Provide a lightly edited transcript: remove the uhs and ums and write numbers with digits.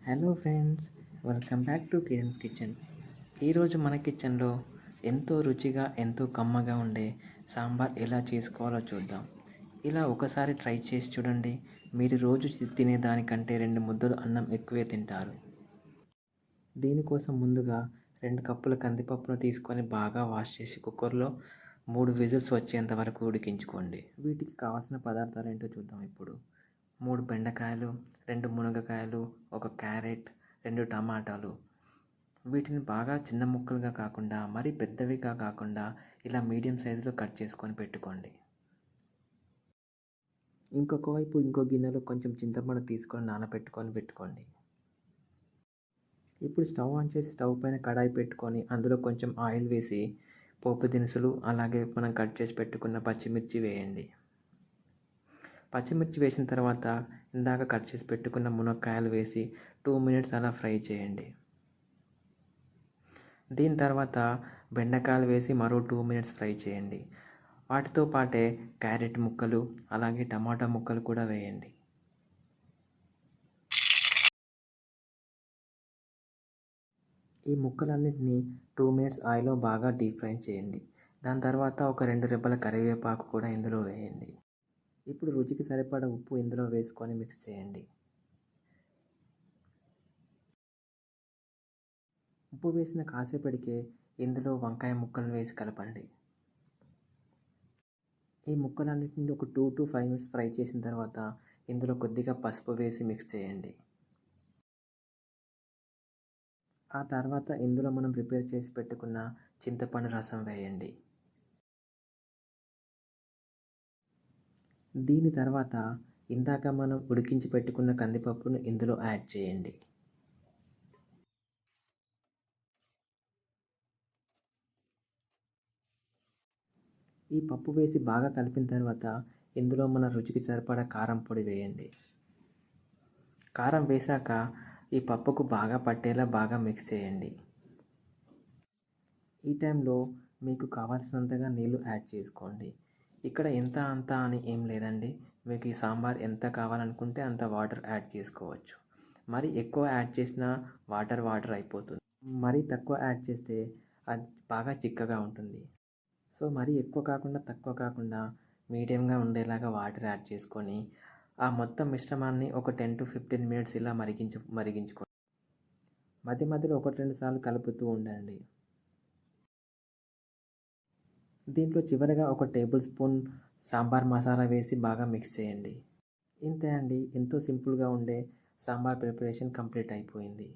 Hello friends, welcome back to Kiran's kitchen. ఈరోజు మన కిచెన్లో ఎంతో రుచిగా ఎంతో కమ్మగా ఉండే సాంబార్ ఎలా చేసుకోవాలో చూద్దాం. ఇలా ఒకసారి ట్రై చేసి చూడండి. మీరు రోజు తినేదానికంటే 2 ముద్దలు అన్నం ఎక్కువే తింటారు. దీనికోసం ముందుగా 2 కప్పుల కందిపప్పును తీసుకొని బాగా వాష్ చేసి కుక్కర్లో 3 విజిల్స్ వచ్చేంత వరకు ఉడికించుకోండి. వీటికి కావాల్సిన పదార్థాలు ఏంటో చూద్దాం ఇప్పుడు. 3 బెండకాయలు, 2 మునగకాయలు, 1 క్యారెట్, 2 టమాటాలు. వీటిని బాగా చిన్న ముక్కలుగా కాకుండా మరీ పెద్దవిగా కాకుండా ఇలా మీడియం సైజులో కట్ చేసుకొని పెట్టుకోండి. ఇంకొక వైపు ఇంకో గిన్నెలో కొంచెం చింతపండు తీసుకొని నానబెట్టుకొని పెట్టుకోండి. ఇప్పుడు స్టవ్ ఆన్ చేసి స్టవ్ పైన కడాయి పెట్టుకొని అందులో కొంచెం ఆయిల్ వేసి పోపు దినుసులు అలాగే మనం కట్ చేసి పెట్టుకున్న పచ్చిమిర్చి వేయండి. పచ్చిమిర్చి వేసిన తర్వాత ఇందాక కట్ చేసి పెట్టుకున్న మునక్కాయలు వేసి 2 మినిట్స్ అలా ఫ్రై చేయండి. దీని తర్వాత బెండకాయలు వేసి మరో 2 మినిట్స్ ఫ్రై చేయండి. వాటితో పాటే క్యారెట్ ముక్కలు అలాగే టమాటా ముక్కలు కూడా వేయండి. ఈ ముక్కలన్నిటిని 2 మినిట్స్ ఆయిల్లో బాగా డీప్ ఫ్రై చేయండి. దాని తర్వాత ఒక 2 రెబ్బల కరివేపాకు కూడా ఇందులో వేయండి. ఇప్పుడు రుచికి సరిపడా ఉప్పు ఇందులో వేసుకొని మిక్స్ చేయండి. ఉప్పు వేసిన కాసేపటికే ఇందులో వంకాయ ముక్కలను వేసి కలపండి. ఈ ముక్కలన్నిటిని ఒక 2 to 5 మినిట్స్ ఫ్రై చేసిన తర్వాత ఇందులో కొద్దిగా పసుపు వేసి మిక్స్ చేయండి. ఆ తర్వాత ఇందులో మనం ప్రిపేర్ చేసి పెట్టుకున్న చింతపండు రసం వేయండి. దీని తర్వాత ఇందాక మనం ఉడికించి పెట్టుకున్న కందిపప్పును ఇందులో యాడ్ చేయండి. ఈ పప్పు వేసి బాగా కలిపిన తర్వాత ఇందులో మన రుచికి సరిపడా కారం పొడి వేయండి. కారం వేశాక ఈ పప్పుకు బాగా పట్టేలా బాగా మిక్స్ చేయండి. ఈ టైంలో మీకు కావాల్సినంతగా నీళ్ళు యాడ్ చేసుకోండి. ఇక్కడ ఎంత అంత అని ఏం లేదండి. మీకు ఈ సాంబార్ ఎంత కావాలనుకుంటే అంత వాటర్ యాడ్ చేసుకోవచ్చు. మరి ఎక్కువ యాడ్ చేసినా వాటర్ అయిపోతుంది. మరీ తక్కువ యాడ్ చేస్తే అది బాగా చిక్కగా ఉంటుంది. సో మరీ ఎక్కువ కాకుండా తక్కువ కాకుండా మీడియంగా ఉండేలాగా వాటర్ యాడ్ చేసుకొని ఆ మొత్తం మిశ్రమాన్ని ఒక 10 to 15 మినిట్స్ ఇలా మరిగించుకోండి. మధ్య మధ్యలో 1-2 సార్లు కలుపుతూ ఉండండి. దీంట్లో చివరగా ఒక టేబుల్ స్పూన్ సాంబార్ మసాలా వేసి బాగా మిక్స్ చేయండి. ఇంతే అండి, ఎంతో సింపుల్గా ఉండే సాంబార్ ప్రిపరేషన్ కంప్లీట్ అయిపోయింది.